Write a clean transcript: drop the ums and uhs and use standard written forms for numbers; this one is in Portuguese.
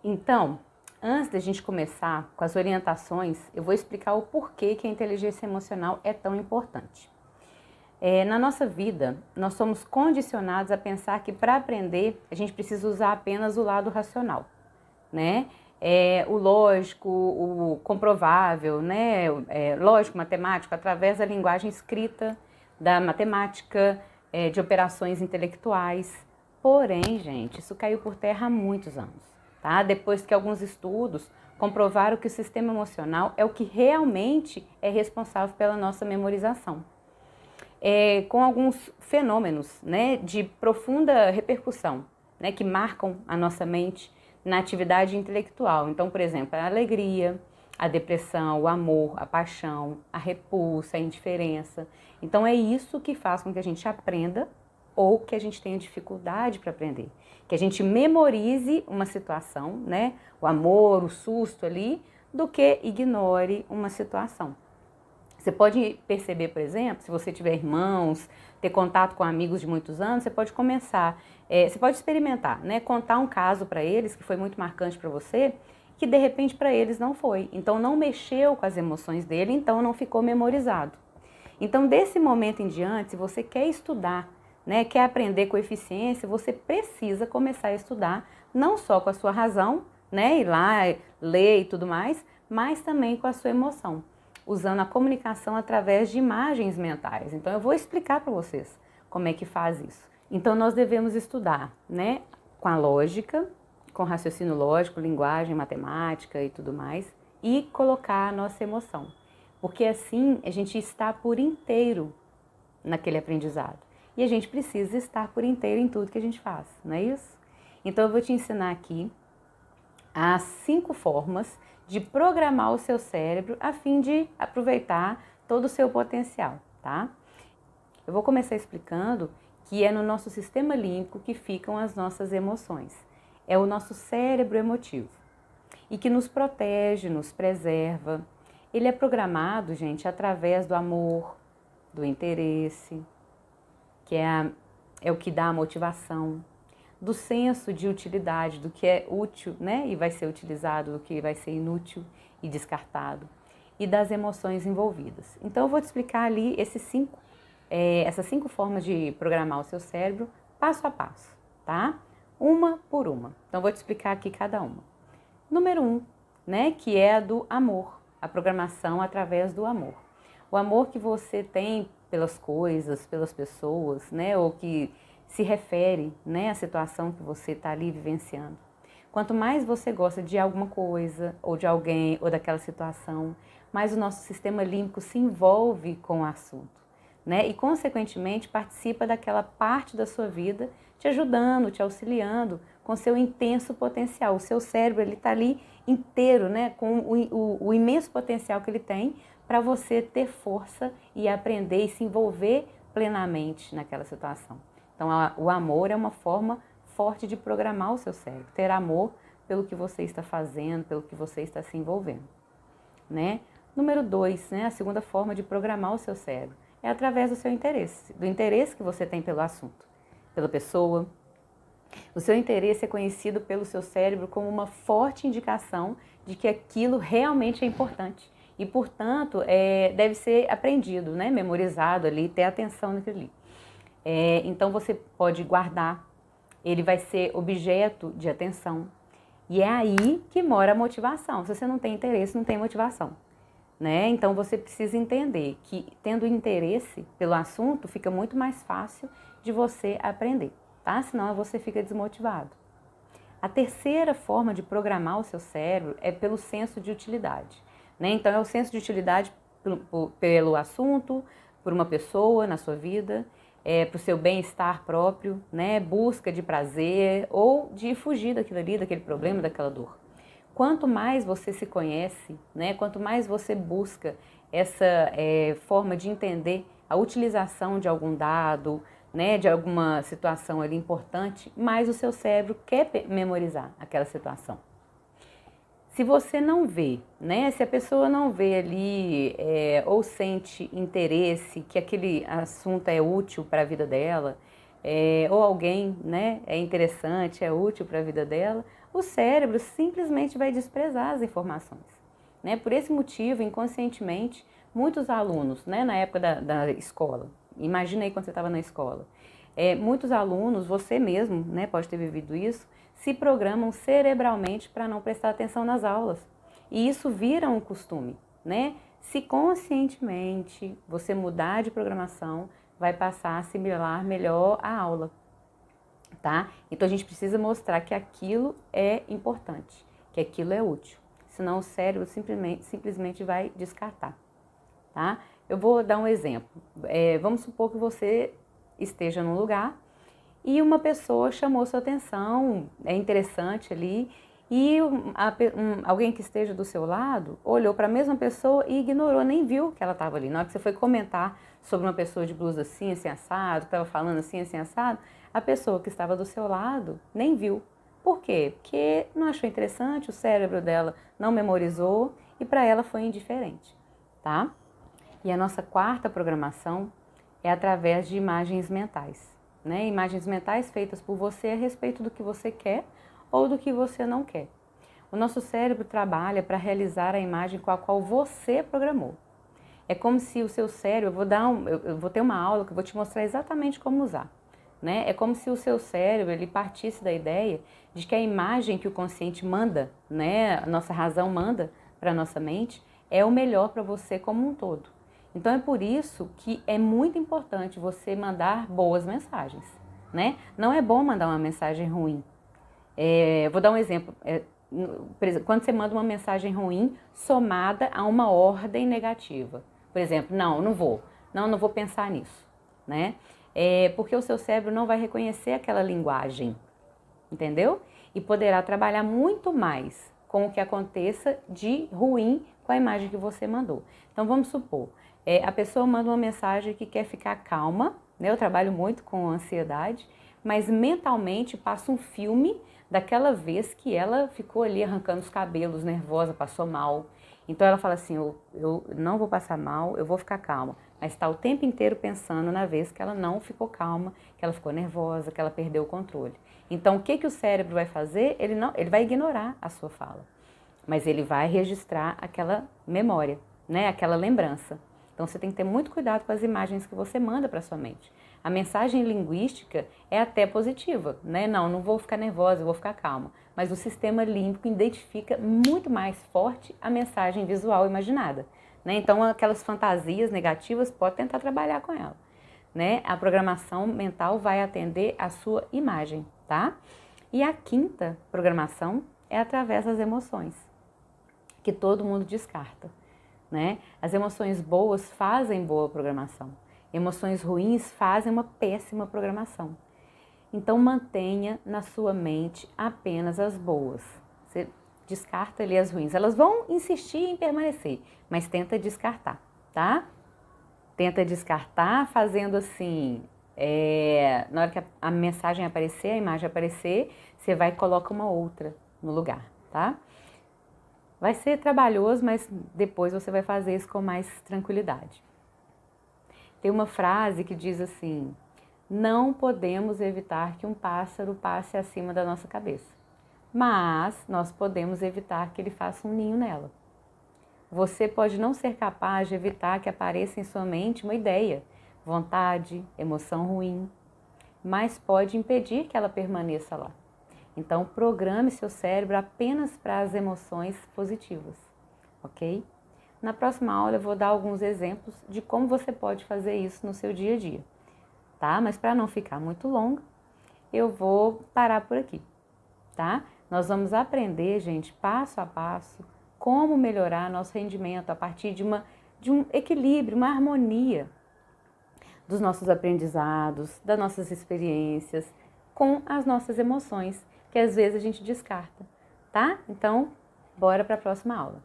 Então, antes da gente começar com as orientações, eu vou explicar o porquê que a inteligência emocional é tão importante. Na nossa vida, nós somos condicionados a pensar que para aprender a gente precisa usar apenas o lado racional, né? O lógico, o comprovável, né? Lógico, matemático, através da linguagem escrita, da matemática, de operações intelectuais. Porém, gente, isso caiu por terra há muitos anos, tá? Depois que alguns estudos comprovaram que o sistema emocional é o que realmente é responsável pela nossa memorização. Com alguns fenômenos, né, de profunda repercussão, né, que marcam a nossa mente na atividade intelectual. Então, por exemplo, a alegria, a depressão, o amor, a paixão, a repulsa, a indiferença. Então, é isso que faz com que a gente aprenda ou que a gente tenha dificuldade para aprender. Que a gente memorize uma situação, né, o amor, o susto ali, do que ignore uma situação. Você pode perceber, por exemplo, se você tiver irmãos, ter contato com amigos de muitos anos, você pode começar, você pode experimentar, né? Contar um caso para eles que foi muito marcante para você, que de repente para eles não foi. Então não mexeu com as emoções dele, então não ficou memorizado. Então desse momento em diante, se você quer estudar, né, quer aprender com eficiência, você precisa começar a estudar, não só com a sua razão, né, ir lá, ler e tudo mais, mas também com a sua emoção, usando a comunicação através de imagens mentais. Então eu vou explicar para vocês como é que faz isso. Então nós devemos estudar, né, com a lógica, com raciocínio lógico, linguagem, matemática e tudo mais, e colocar a nossa emoção. Porque assim a gente está por inteiro naquele aprendizado. E a gente precisa estar por inteiro em tudo que a gente faz, não é isso? Então eu vou te ensinar aqui as 5 formas de programar o seu cérebro a fim de aproveitar todo o seu potencial, tá? Eu vou começar explicando que é no nosso sistema límbico que ficam as nossas emoções. É o nosso cérebro emotivo e que nos protege, nos preserva. Ele é programado, gente, através do amor, do interesse, que é o que dá a motivação, do senso de utilidade, do que é útil, né, e vai ser utilizado, do que vai ser inútil e descartado, e das emoções envolvidas. Então eu vou te explicar ali essas 5 formas de programar o seu cérebro, passo a passo, tá? Uma por uma. Então eu vou te explicar aqui cada uma. Número 1, né, que é a do amor, a programação através do amor. O amor que você tem pelas coisas, pelas pessoas, né, ou que se refere, né, à situação que você está ali vivenciando. Quanto mais você gosta de alguma coisa, ou de alguém, ou daquela situação, mais o nosso sistema límbico se envolve com o assunto, né, e consequentemente participa daquela parte da sua vida, te ajudando, te auxiliando com seu intenso potencial. O seu cérebro ele está ali inteiro, né, com o imenso potencial que ele tem para você ter força e aprender e se envolver plenamente naquela situação. Então, o amor é uma forma forte de programar o seu cérebro, ter amor pelo que você está fazendo, pelo que você está se envolvendo, né? Número 2, né, a segunda forma de programar o seu cérebro é através do seu interesse, do interesse que você tem pelo assunto, pela pessoa. O seu interesse é conhecido pelo seu cérebro como uma forte indicação de que aquilo realmente é importante e, portanto, deve ser aprendido, né, memorizado ali, ter atenção naquilo ali. Então você pode guardar, ele vai ser objeto de atenção. E é aí que mora a motivação. Se você não tem interesse, não tem motivação, né? Então você precisa entender que tendo interesse pelo assunto, fica muito mais fácil de você aprender, tá? Senão você fica desmotivado. A terceira forma de programar o seu cérebro é pelo senso de utilidade, né? Então é o senso de utilidade pelo assunto, por uma pessoa na sua vida, para o seu bem-estar próprio, né? Busca de prazer ou de fugir daquilo ali, daquele problema, daquela dor. Quanto mais você se conhece, né? Quanto mais você busca essa forma de entender a utilização de algum dado, né? De alguma situação ali importante, mais o seu cérebro quer memorizar aquela situação. Se você não vê, né? Se a pessoa não vê ali ou sente interesse que aquele assunto é útil para a vida dela, ou alguém, né, é interessante, é útil para a vida dela, o cérebro simplesmente vai desprezar as informações, né? Por esse motivo, inconscientemente, muitos alunos, né, na época da escola, imagina aí quando você estava na escola, muitos alunos, você mesmo, né, pode ter vivido isso, se programam cerebralmente para não prestar atenção nas aulas. E isso vira um costume, né? Se conscientemente você mudar de programação, vai passar a assimilar melhor a aula, tá? Então a gente precisa mostrar que aquilo é importante, que aquilo é útil. Senão o cérebro simplesmente vai descartar, tá? Eu vou dar um exemplo. Vamos supor que você esteja num lugar e uma pessoa chamou sua atenção, é interessante ali, e alguém que esteja do seu lado olhou para a mesma pessoa e ignorou, nem viu que ela estava ali. Na hora que você foi comentar sobre uma pessoa de blusa assim, assim, assado, que estava falando assim, assim, assado, a pessoa que estava do seu lado nem viu. Por quê? Porque não achou interessante, o cérebro dela não memorizou e para ela foi indiferente, tá? E a nossa quarta programação é através de imagens mentais, né? Imagens mentais feitas por você a respeito do que você quer ou do que você não quer. O nosso cérebro trabalha para realizar a imagem com a qual você programou. É como se o seu cérebro, eu vou ter uma aula que eu vou te mostrar exatamente como usar, né? É como se o seu cérebro ele partisse da ideia de que a imagem que o consciente manda, né, a nossa razão manda para a nossa mente, é o melhor para você como um todo. Então é por isso que é muito importante você mandar boas mensagens, né? Não é bom mandar uma mensagem ruim. Vou dar um exemplo. Quando você manda uma mensagem ruim somada a uma ordem negativa. Por exemplo, não vou. Não vou pensar nisso, né? Porque o seu cérebro não vai reconhecer aquela linguagem, entendeu? E poderá trabalhar muito mais com o que aconteça de ruim com a imagem que você mandou. Então vamos supor, a pessoa manda uma mensagem que quer ficar calma, né? Eu trabalho muito com ansiedade, mas mentalmente passa um filme daquela vez que ela ficou ali arrancando os cabelos, nervosa, passou mal. Então ela fala assim, eu não vou passar mal, eu vou ficar calma. Mas está o tempo inteiro pensando na vez que ela não ficou calma, que ela ficou nervosa, que ela perdeu o controle. Então o que o cérebro vai fazer? Ele vai ignorar a sua fala, mas ele vai registrar aquela memória, né? Aquela lembrança. Então você tem que ter muito cuidado com as imagens que você manda para sua mente. A mensagem linguística é até positiva, né? Não vou ficar nervosa, eu vou ficar calma. Mas o sistema límbico identifica muito mais forte a mensagem visual imaginada, né? Então aquelas fantasias negativas, pode tentar trabalhar com ela, né? A programação mental vai atender a sua imagem, tá? E a quinta programação é através das emoções, que todo mundo descarta, né? As emoções boas fazem boa programação. Emoções ruins fazem uma péssima programação. Então mantenha na sua mente apenas as boas. Você descarta ali as ruins. Elas vão insistir em permanecer, mas tenta descartar, tá? Tenta descartar fazendo assim, na hora que a mensagem aparecer, a imagem aparecer, você vai e coloca uma outra no lugar, tá? Vai ser trabalhoso, mas depois você vai fazer isso com mais tranquilidade. Tem uma frase que diz assim, não podemos evitar que um pássaro passe acima da nossa cabeça, mas nós podemos evitar que ele faça um ninho nela. Você pode não ser capaz de evitar que apareça em sua mente uma ideia, vontade, emoção ruim, mas pode impedir que ela permaneça lá. Então, programe seu cérebro apenas para as emoções positivas, ok? Na próxima aula eu vou dar alguns exemplos de como você pode fazer isso no seu dia a dia, tá? Mas para não ficar muito longo, eu vou parar por aqui, tá? Nós vamos aprender, gente, passo a passo, como melhorar nosso rendimento a partir de um equilíbrio, uma harmonia dos nossos aprendizados, das nossas experiências com as nossas emoções, que às vezes a gente descarta, tá? Então, bora para a próxima aula.